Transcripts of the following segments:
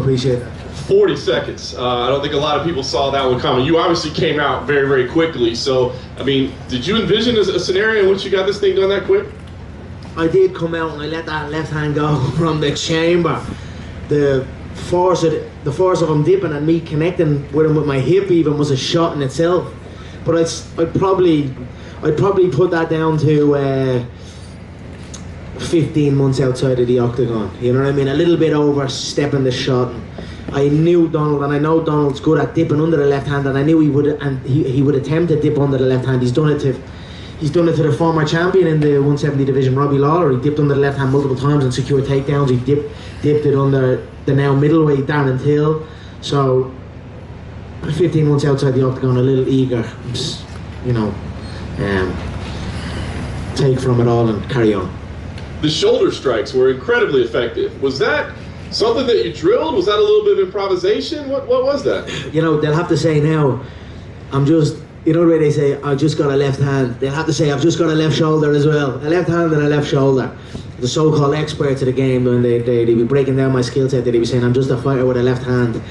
appreciate that. 40 seconds. I don't think a lot of people saw that one coming. You obviously came out very, very quickly. So, I mean, did you envision a scenario in which you got this thing done that quick? I did come out and I let that left hand go from the chamber. The force of him dipping and me connecting with him with my hip even was a shot in itself. But I'd probably put that down to 15 months outside of the octagon. You know what I mean? A little bit overstepping the shot. I knew Donald, and I know Donald's good at dipping under the left hand, and I knew he would attempt to dip under the left hand. He's done it to the former champion in the 170 division, Robbie Lawler. He dipped under the left hand multiple times and secured takedowns. He dipped it under the now middleweight Darren Till. So 15 months outside the octagon, a little eager, you know, take from it all and carry on. The shoulder strikes were incredibly effective. Was that something that you drilled? Was that a little bit of improvisation? What was that? You know, they'll have to say now, you know the way they say, I just got a left hand. They'll have to say, I've just got a left shoulder as well. A left hand and a left shoulder. The so-called experts of the game, when they'd be breaking down my skill set, they'd be saying, I'm just a fighter with a left hand,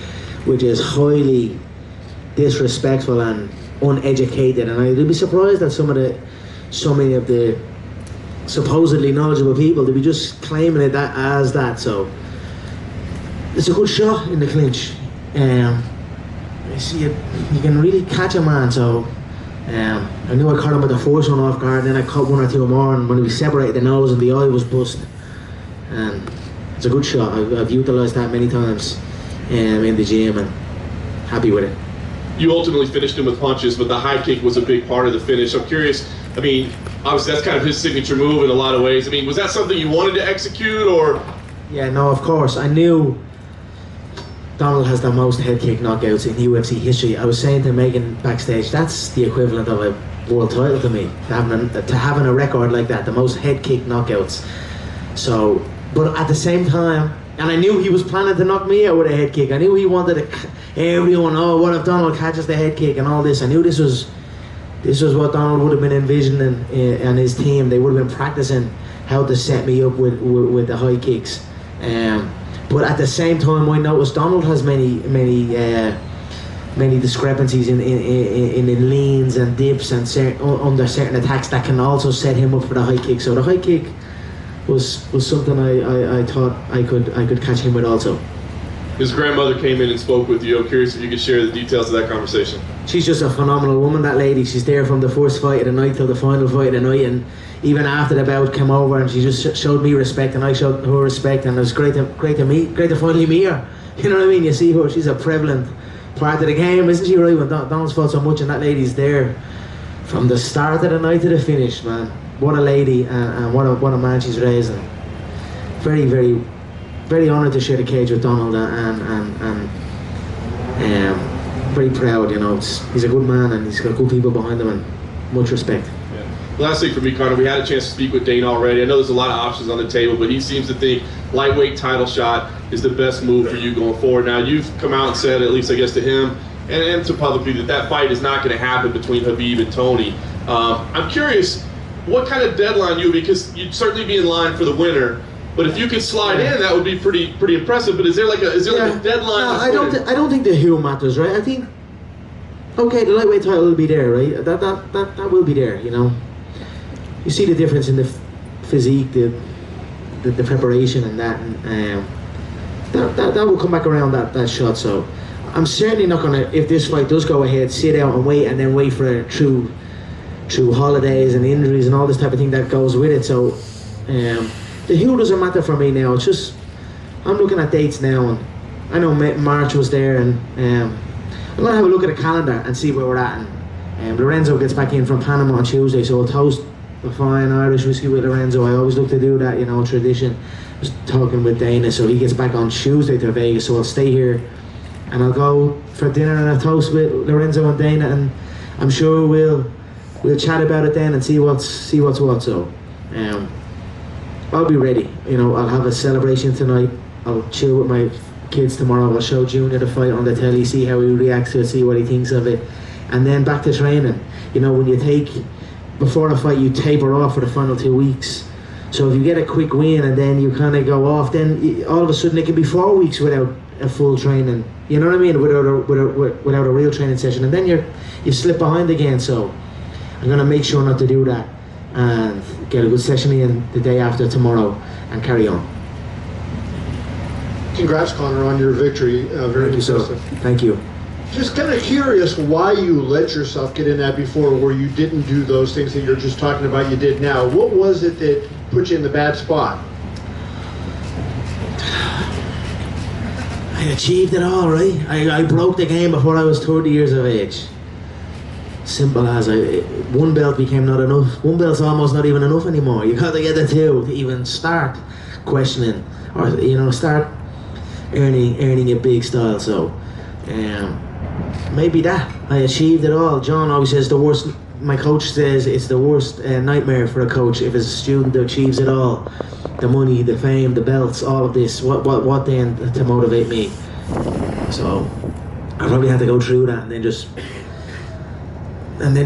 which is highly disrespectful and uneducated. And I'd be surprised that so many of the supposedly knowledgeable people, they'd be just claiming it as that. So it's a good shot in the clinch. You see it, you can really catch a man. So I knew I caught him with the first one off guard, and then I caught one or two more, and when we separated, the nose and the eye was bust. And it's a good shot. I've utilised that many times in the gym, and happy with it. You ultimately finished him with punches, but the high kick was a big part of the finish. I'm curious, I mean, obviously that's kind of his signature move in a lot of ways. I mean, was that something you wanted to execute, or? Yeah, no, of course. I knew Donald has the most head kick knockouts in UFC history. I was saying to Megan backstage, that's the equivalent of a world title to me, having a record like that, the most head kick knockouts. So, but at the same time, and I knew he was planning to knock me out with a head kick. I knew he wanted to, everyone, oh, what if Donald catches the head kick and all this. I knew this was what Donald would have been envisioning, and his team. They would have been practicing how to set me up with the high kicks. But at the same time, I noticed Donald has many discrepancies in the leans and dips and under certain attacks that can also set him up for the high kick. So the high kick was something I thought I could catch him with also. His grandmother came in and spoke with you. I'm curious if you could share the details of that conversation. She's just a phenomenal woman, that lady. She's there from the first fight of the night till the final fight of the night, and even after the bout came over, and she just showed me respect, and I showed her respect, and it was great to finally meet her. You know what I mean? You see her, she's a prevalent part of the game, isn't she, right? When Donald's fought so much, and that lady's there from the start of the night to the finish, man. What a lady, and what a man she's raising. Very, very, very honoured to share the cage with Donald, and very proud. You know, he's a good man, and he's got good people behind him, and much respect. Last thing for me, Conor, we had a chance to speak with Dana already. I know there's a lot of options on the table, but he seems to think lightweight title shot is the best move for you going forward. Now, you've come out and said, at least I guess to him and to publicly, that fight is not going to happen between Khabib and Tony. I'm curious, what kind of deadline because you'd certainly be in line for the winner, but if you could slide in, that would be pretty impressive. But is there like a deadline? No, I don't think the who matters, right? I think, okay, the lightweight title will be there, right? That will be there, you know. You see the difference in the physique, the preparation, and that, and that will come back around that shot. So I'm certainly not gonna, if this fight does go ahead, sit out and wait for it through holidays and injuries and all this type of thing that goes with it. So the who doesn't matter for me now. It's just I'm looking at dates now, and I know March was there, and I'm gonna have a look at the calendar and see where we're at. And Lorenzo gets back in from Panama on Tuesday, so I'll toast a fine Irish whiskey with Lorenzo. I always look to do that, you know, tradition. I was talking with Dana, so he gets back on Tuesday to Vegas, so I'll stay here and I'll go for dinner and a toast with Lorenzo and Dana, and I'm sure we'll chat about it then and see what's what. So I'll be ready. You know, I'll have a celebration tonight. I'll chill with my kids tomorrow. I'll show Junior the fight on the telly, see how he reacts to it, see what he thinks of it, and then back to training. You know, when you take, before a fight, you taper off for the final 2 weeks. So if you get a quick win and then you kind of go off, then all of a sudden it can be 4 weeks without a full training, you know what I mean, without a real training session, and then you slip behind again. So I'm gonna make sure not to do that and get a good session in the day after tomorrow and carry on. Congrats, Conor, on your victory. Very impressive. Thank you. Just kind of curious why you let yourself get in that before, where you didn't do those things that you're just talking about you did now. What was it that put you in the bad spot? I achieved it all, right? I broke the game before I was 30 years of age. Simple as one belt became not enough. One belt's almost not even enough anymore. You got to get the two to even start questioning, or start earning a big style. So maybe that I achieved it all. John always says the worst. My coach says it's the worst nightmare for a coach if a student achieves it all. The money, the fame, the belts, all of this. What then to motivate me? So I probably had to go through that and then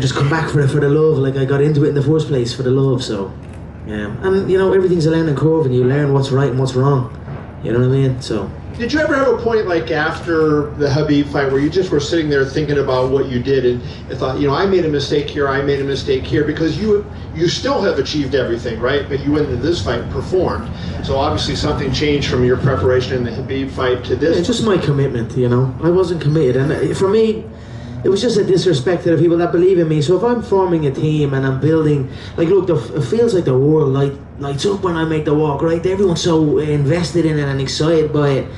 just come back for the love. Like I got into it in the first place for the love. So and everything's a learning curve, and you learn what's right and what's wrong. You know what I mean? So. Did you ever have a point like after the Khabib fight where you just were sitting there thinking about what you did and thought, I made a mistake here, I made a mistake here, because you still have achieved everything, right? But you went into this fight and performed. So obviously something changed from your preparation in the Khabib fight to this. It's just my commitment, I wasn't committed, and for me, it was just a disrespect to the people that believe in me. So if I'm forming a team and I'm building, look, it feels like the world lights up when I make the walk, right? Everyone's so invested in it and excited by it.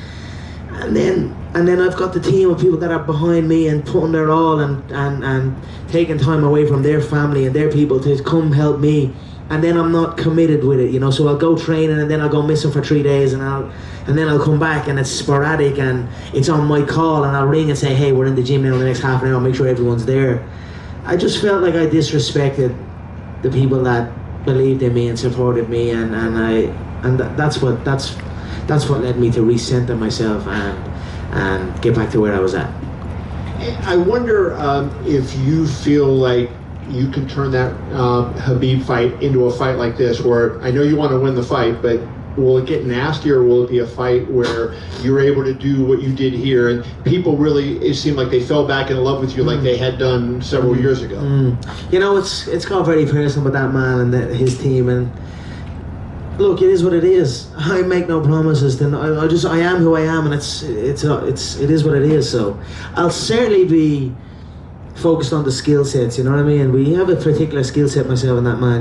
And then I've got the team of people that are behind me and putting their all and taking time away from their family and their people to come help me. And then I'm not committed with it, So I'll go training and then I'll go missing for 3 days and then I'll come back and it's sporadic and it's on my call and I'll ring and say, hey, we're in the gym now in the next half an hour, I'll make sure everyone's there. I just felt like I disrespected the people that believed in me and supported me, and that's what led me to recenter myself and get back to where I was at. I wonder if you feel like you can turn that Khabib fight into a fight like this, where I know you want to win the fight, but will it get nasty, or will it be a fight where you're able to do what you did here and people really, it seemed like they fell back in love with you like they had done several years ago? It's got very personal with that man and his team, and look, it is what it is. I make no promises. Then I am who I am, and it is what it is. So I'll certainly be focused on the skill sets. You know what I mean? We have a particular skill set, myself and that man.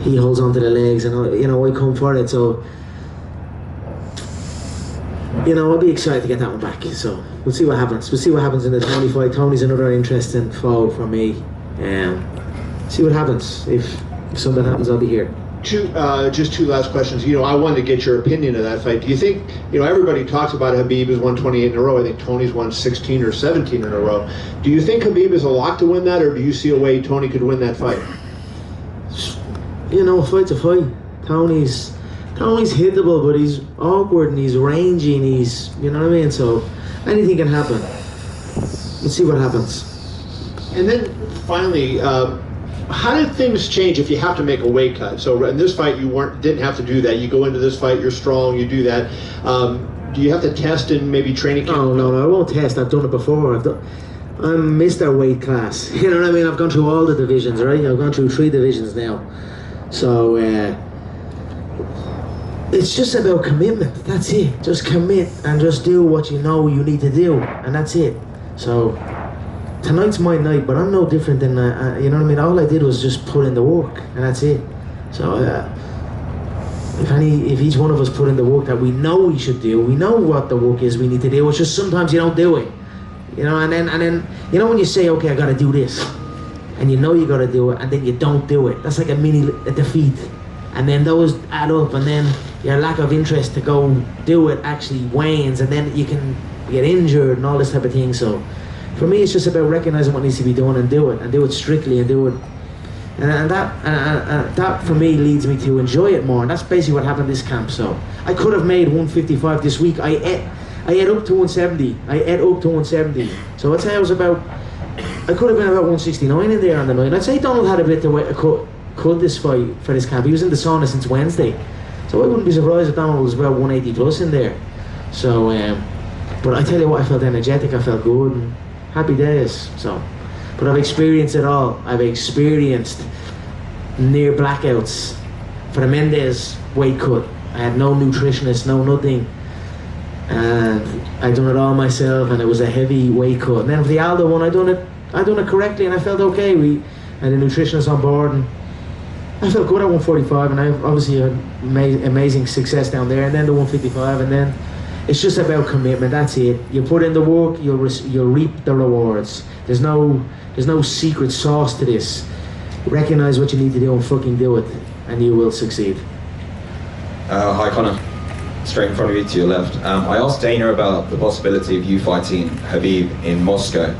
He holds onto the legs, and I come for it. So I'll be excited to get that one back. So we'll see what happens. We'll see what happens in the Tony fight. Tony's another interesting foe for me. See what happens. If something happens, I'll be here. Just two last questions. I wanted to get your opinion of that fight. Do you think, everybody talks about Khabib has won 28 in a row. I think Tony's won 16 or 17 in a row. Do you think Khabib is a lock to win that, or do you see a way Tony could win that fight? A fight's a fight. Tony's hittable, but he's awkward and he's rangy and he's, you know what I mean? So anything can happen. Let's see what happens. And then finally, how did things change if you have to make a weight cut? So in this fight, you didn't have to do that. You go into this fight, you're strong, you do that. Do you have to test in maybe training camp? Oh, no, I won't test. I've done it before. I'm Mr. Weight Class. You know what I mean? I've gone through all the divisions, right? I've gone through 3 divisions now. So it's just about commitment. That's it. Just commit and just do what you know you need to do, and that's it. So tonight's my night, but I'm no different than you know what I mean. All I did was just put in the work, and that's it. So if each one of us put in the work that we know we should do, we know what the work is we need to do. It's just sometimes you don't do it, And then when you say, okay, I got to do this, and you got to do it, and then you don't do it. That's like a defeat, and then those add up, and then your lack of interest to go do it actually wanes, and then you can get injured and all this type of thing. So for me, it's just about recognizing what needs to be done and do it strictly, and do it. And that for me leads me to enjoy it more, and that's basically what happened this camp. So I could have made 155 this week. I ate up to 170. So I'd say I could have been about 169 in there on the night. I'd say Donald had a bit to cut this fight for this camp. He was in the sauna since Wednesday, so I wouldn't be surprised if Donald was about 180 plus in there. So, but I tell you what, I felt energetic, I felt good, and happy days. So, but I've experienced it all. I've experienced near blackouts for the Mendes weight cut. I had no nutritionist, no nothing, and I done it all myself, and it was a heavy weight cut. And then for the Aldo one, I done it correctly, and I felt okay. We had a nutritionist on board, and I felt good at 145, and I obviously had amazing success down there, and then the 155, and then it's just about commitment. That's it. You put in the work, you'll reap the rewards. There's no secret sauce to this. Recognize what you need to do and fucking do it, and you will succeed. Hi Conor, straight in front of you to your left. I asked Dana about the possibility of you fighting Khabib in Moscow,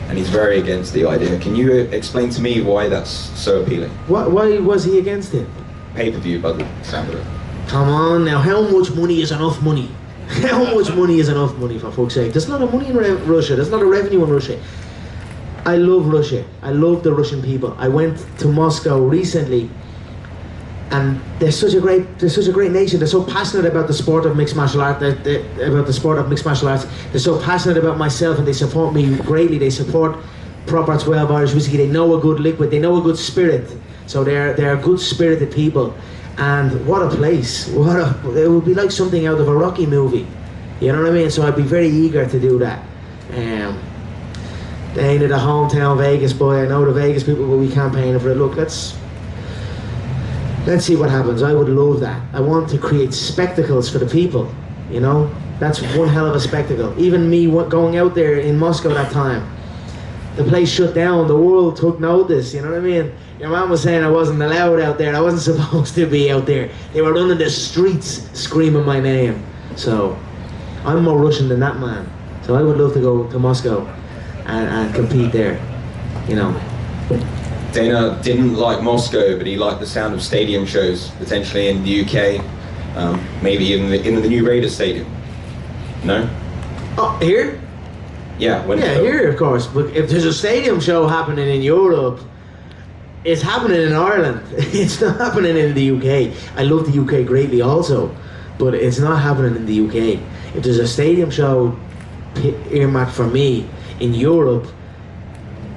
and he's very against the idea. Can you explain to me why that's so appealing? Why was he against it? Pay-per-view, by the sound of it. Come on now, how much money is enough money? How much money is enough money, for fuck's sake? There's a lot of money in Russia, there's a lot of revenue in Russia. I love Russia, I love the Russian people. I went to Moscow recently, and they're such a great nation. They're so passionate about the sport of mixed martial art. They're so passionate about myself, and they support me greatly. They support proper 12 Irish whiskey. They know a good liquid. They know a good spirit. So they're good spirited people. And what a place! It would be like something out of a Rocky movie. You know what I mean? So I'd be very eager to do that. They ain't the hometown Vegas boy. I know the Vegas people will be campaigning for it. Look, let's see what happens. I would love that. I want to create spectacles for the people, you know? That's one hell of a spectacle. Even me going out there in Moscow that time, the place shut down, the world took notice, you know what I mean? Your mom was saying I wasn't allowed out there, I wasn't supposed to be out there. They were running the streets screaming my name. So, I'm more Russian than that man. So I would love to go to Moscow and compete there, you know? Dana didn't like Moscow, but he liked the sound of stadium shows, potentially in the UK, maybe in the new Raiders stadium. No? Oh, here? Yeah, here of course. But if there's a stadium show happening in Europe, it's happening in Ireland. It's not happening in the UK. I love the UK greatly also, but it's not happening in the UK. If there's a stadium show earmarked for me in Europe,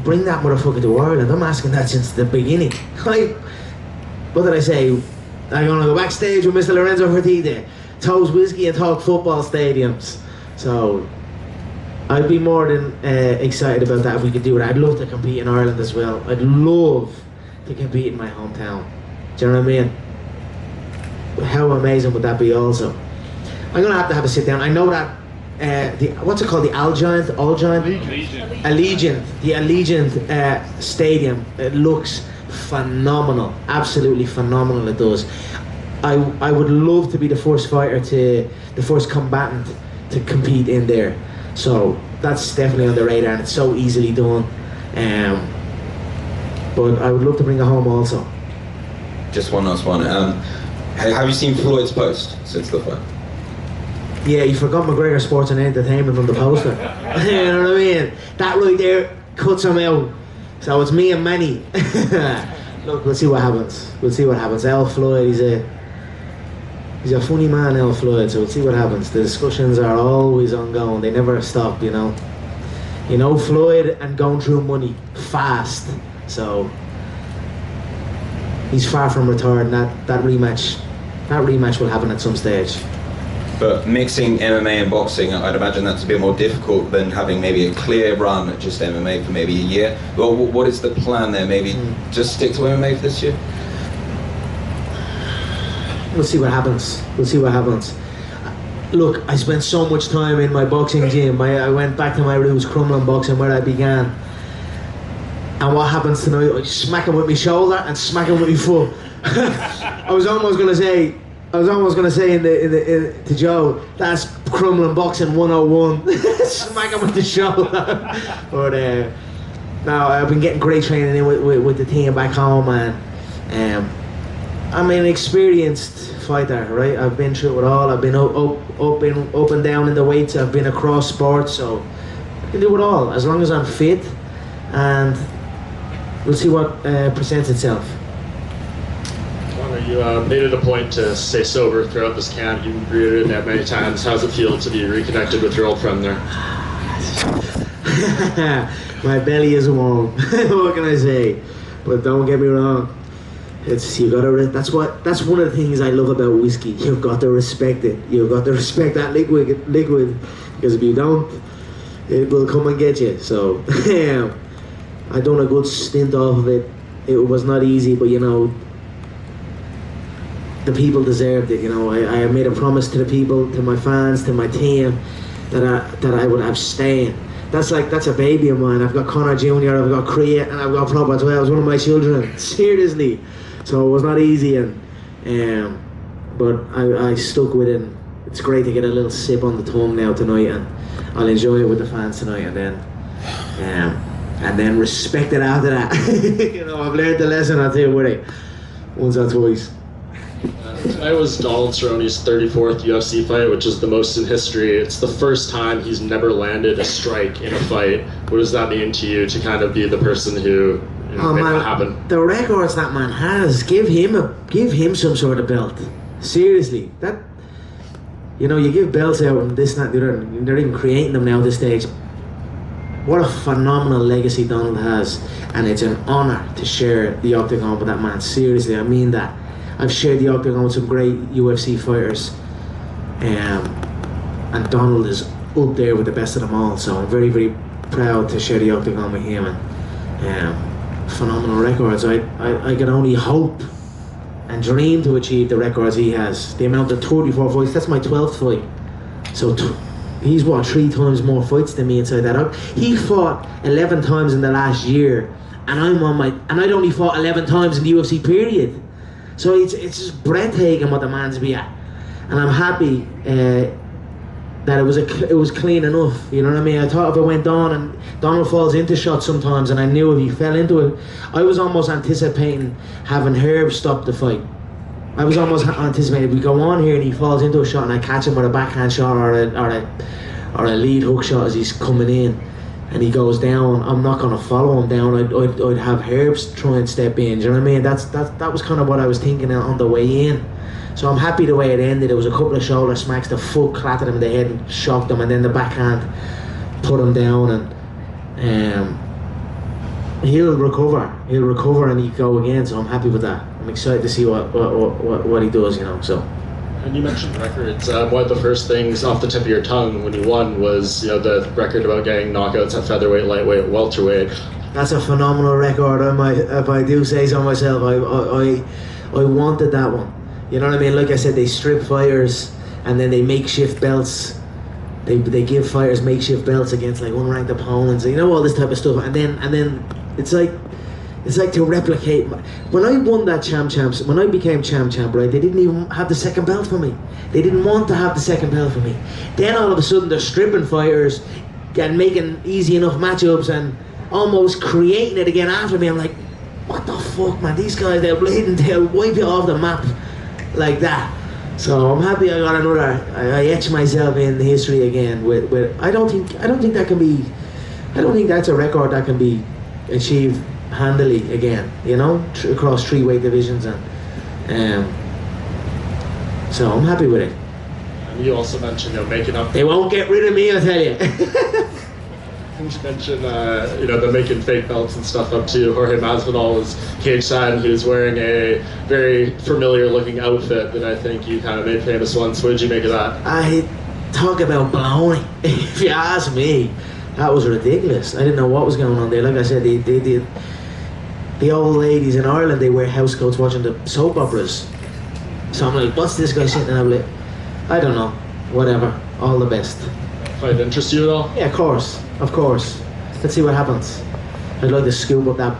bring that motherfucker to Ireland. I'm asking that since the beginning. What did I say? I'm gonna go backstage with Mr. Lorenzo Fertitta, toast whiskey and talk football stadiums. So I'd be more than excited about that if we could do it. I'd love to compete in Ireland as well. I'd love to compete in my hometown. Do you know what I mean? How amazing would that be also? I'm gonna have a sit down. I know that what's it called? The Allegiant Stadium. It looks phenomenal, absolutely phenomenal. It does. I would love to be the first combatant to compete in there. So that's definitely on the radar, and it's so easily done. But I would love to bring it home also. Just one last one. Have you seen Floyd's post since the fight? Yeah, you forgot McGregor Sports and Entertainment on the poster. You know what I mean? That right there cuts him out. So it's me and Manny. Look, we'll see what happens. Al Floyd, he's a funny man, Al Floyd, so we'll see what happens. The discussions are always ongoing. They never stop, you know. You know, Floyd and going through money fast. So he's far from retired, and that rematch will happen at some stage. But mixing MMA and boxing, I'd imagine that's a bit more difficult than having maybe a clear run at just MMA for maybe a year. Well, what is the plan there? Maybe just stick to MMA for this year? We'll see what happens. Look, I spent so much time in my boxing gym. I went back to my roots, Crumlin Boxing, where I began. And what happens tonight? I smack him with my shoulder and smack him with my foot. I was almost gonna say to Joe, that's Crumlin Boxing 101. Smack him with the shoulder. But no, I've been getting great training in with the team back home, and I'm an experienced fighter, right? I've been through it all. I've been up and down in the weights. I've been across sports, so I can do it all as long as I'm fit, and we'll see what presents itself. You made it a point to stay sober throughout this camp. You reiterated that many times. How's it feel to be reconnected with your old friend there? My belly is warm. What can I say? But don't get me wrong. It's you gotta. That's one of the things I love about whiskey. You've got to respect it. You've got to respect that liquid, because if you don't, it will come and get you. So, I done a good stint off of it. It was not easy, but you know, the people deserved it. You know, I made a promise to the people, to my fans, to my team, that I would abstain. That's a baby of mine. I've got Conor Jr., I've got Kriya, and I've got Prop as well. It was one of my children. Seriously. So it was not easy, but I stuck with it. It's great to get a little sip on the tongue now tonight, and I'll enjoy it with the fans tonight, and then respect it after that. You know, I've learned the lesson. I'll tell you what, once or twice. Tonight was Donald Cerrone's 34th UFC fight, which is the most in history. It's the first time he's never landed a strike in a fight. What does that mean to you, to kind of be the person who made that happen? The records that man has, give him some sort of belt. Seriously, that, you know, you give belts out and this, that, the other, and they're even creating them now at this stage. What a phenomenal legacy Donald has, and it's an honour to share the octagon with that man. Seriously, I mean that. I've shared the octagon with some great UFC fighters, and Donald is up there with the best of them all. So I'm very, very proud to share the octagon with him, and phenomenal records. I can only hope and dream to achieve the records he has. The amount of 34 fights. That's my 12th fight. So he's 3 times more fights than me inside that. He fought 11 times in the last year, and I'd only fought 11 times in the UFC period. So it's just breathtaking what the man's be at, and I'm happy that it was clean enough. You know what I mean? I thought if it went on, and Donald falls into shots sometimes, and I knew if he fell into it, I was almost anticipating having Herb stop the fight. I was almost anticipating if we go on here and he falls into a shot and I catch him with a backhand shot or a lead hook shot as he's coming in, and he goes down, I'm not going to follow him down. I'd have Herbs try and step in. Do you know what I mean? That was kind of what I was thinking on the way in. So I'm happy the way it ended. It was a couple of shoulder smacks. The foot clattered him in the head and shocked him, and then the backhand put him down, and he'll recover. He'll recover and he go again. So I'm happy with that. I'm excited to see what he does. You know. So. And you mentioned records. One of the first things off the tip of your tongue when you won was, you know, the record about getting knockouts at featherweight, lightweight, welterweight. That's a phenomenal record. If I do say so myself, I wanted that one. You know what I mean? Like I said, they strip fighters and then they makeshift belts. They give fighters makeshift belts against like unranked opponents. You know, all this type of stuff. And then it's like to replicate. When I won that champs, when I became champ, right, they didn't even have the second belt for me. They didn't want to have the second belt for me. Then all of a sudden they're stripping fighters and making easy enough matchups and almost creating it again after me. I'm like, what the fuck, man? These guys, they'll wipe you off the map like that. So I'm happy I got another. I etched myself in history again. With I don't think that can be. I don't think that's a record that can be achieved handily again, you know, across 3 weight divisions, and so I'm happy with it. And you also mentioned, you know, making up. They won't get rid of me, I tell you. You mentioned, you know, the making fake belts and stuff up to Jorge Masvidal was cage-side, and he was wearing a very familiar-looking outfit that I think you kind of made famous once. What did you make of that? I talk about baloney. If you ask me, that was ridiculous. I didn't know what was going on there. Like I said, the old ladies in Ireland, they wear house coats watching the soap operas. So I'm like, what's this guy sitting there? I'm like, I don't know, whatever, all the best. Fight interest you at all? Yeah, of course. Let's see what happens. I'd like to scoop up that.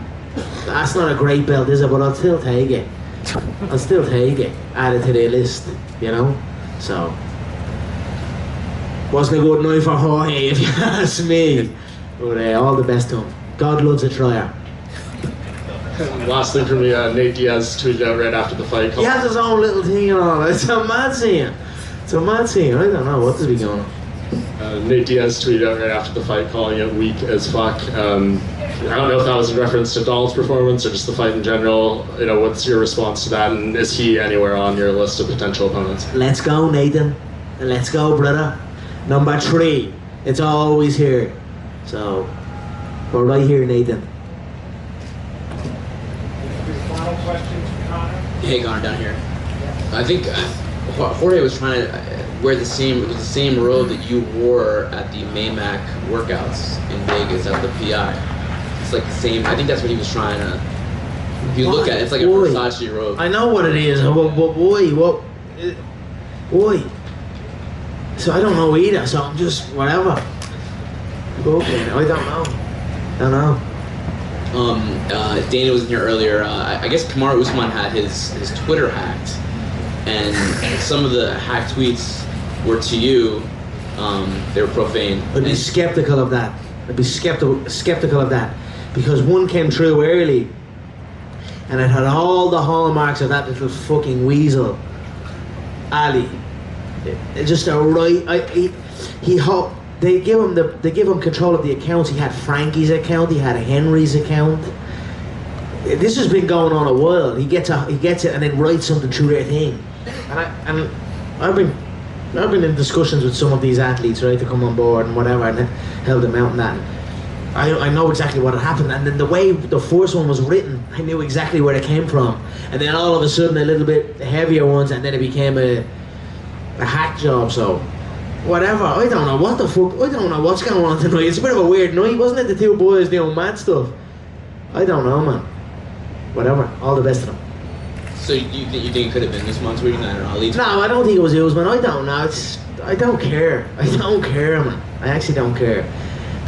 That's not a great belt, is it? But I'll still take it. Add it to the list, you know? So, wasn't a good night for Jorge, if you ask me. But all the best to him. God loves a trier. Last thing from me, Nate Diaz tweeted out right after the fight. He has his own little thing and all. It's a mad scene. I don't know what is going on. Nate Diaz tweeted out right after the fight, calling it weak as fuck. I don't know if that was in reference to Donald's performance or just the fight in general. You know, what's your response to that, and is he anywhere on your list of potential opponents? Let's go, Nathan. Let's go, brother. Number 3. It's always here. So, we're right here, Nathan. Final questions, Conor? Hey, Connor, down here. I think Jorge was trying to wear the same robe that you wore at the Maymac workouts in Vegas at the PI. It's like the same. I think that's what he was trying to. If you look at it, it's like a Boy. Versace robe. I know what it is. Boy. So I don't know either. So I'm just whatever. Okay, I don't know. Dana was in here earlier. I guess Kamaru Usman had his Twitter hacked, and some of the hacked tweets were to you. They were profane. I'd be skeptical of that. I'd be skeptical of that, because one came through early, and it had all the hallmarks of that little fucking weasel, Ali. Just a right. They give him control of the accounts. He had Frankie's account. He had Henry's account. This has been going on a while. He gets it, and then writes something through their thing. And I've been in discussions with some of these athletes, right, to come on board and whatever, and held them out and that. I know exactly what had happened, and then the way the first one was written, I knew exactly where it came from. And then all of a sudden, a little bit heavier ones, and then it became a hack job. So whatever. I don't know what the fuck. I don't know what's going on tonight. It's a bit of a weird night, wasn't it? The two boys doing mad stuff. I don't know, man. Whatever. All the best to them. So you think it could have been this month's weekend or Ali? No, I don't think it was Usman. I don't know. I don't care. I don't care, man. I actually don't care.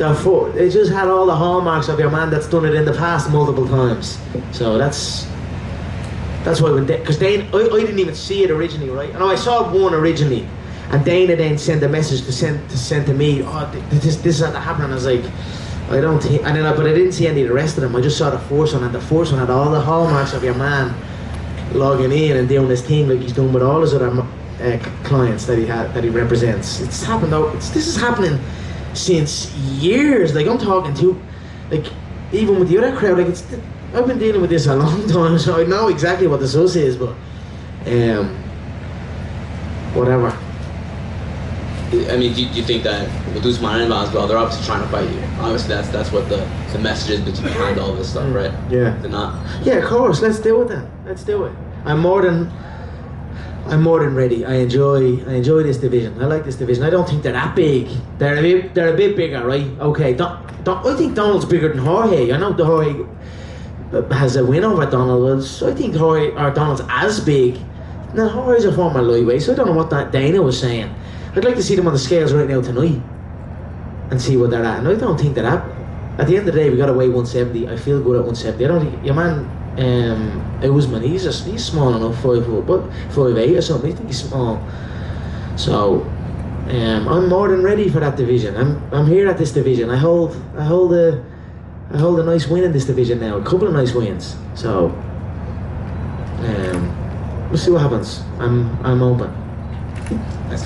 It just had all the hallmarks of your man that's done it in the past multiple times. So that's why because Dana, I didn't even see it originally, right? And I saw one originally, and Dana then sent a message to send to me. Oh, this is happening. I was like, I don't think. And then but I didn't see any of the rest of them. I just saw the first one, and the first one had all the hallmarks of your man logging in and doing his thing like he's done with all his other clients that he represents. It's happened though. This is happening since years. Like I'm talking to, like even with the other crowd. Like I've been dealing with this a long time, so I know exactly what the sus is. But whatever. I mean, do you think that with Usman and Masvidal, they're obviously trying to fight you? Obviously, that's what the message is behind all this stuff, right? Yeah. They're not. Yeah, of course. Let's do it then. Let's do it. I'm more than ready. I enjoy this division. I like this division. I don't think they're that big. They're a bit bigger, right? Okay. I think Donald's bigger than Jorge. I know Jorge has a win over Donald. So I think Donald's as big. Now Jorge's a former lightweight, so I don't know what that Dana was saying. I'd like to see them on the scales right now tonight and see what they're at. And I don't think they're at the end of the day, we got to weigh 170. I feel good at 170. I don't think your man Usman, he's small enough, 5 foot, but 5'8" or something. I think he's small. So I'm more than ready for that division. I'm here at this division. I hold a nice win in this division now. A couple of nice wins. So we'll see what happens. I'm open. That's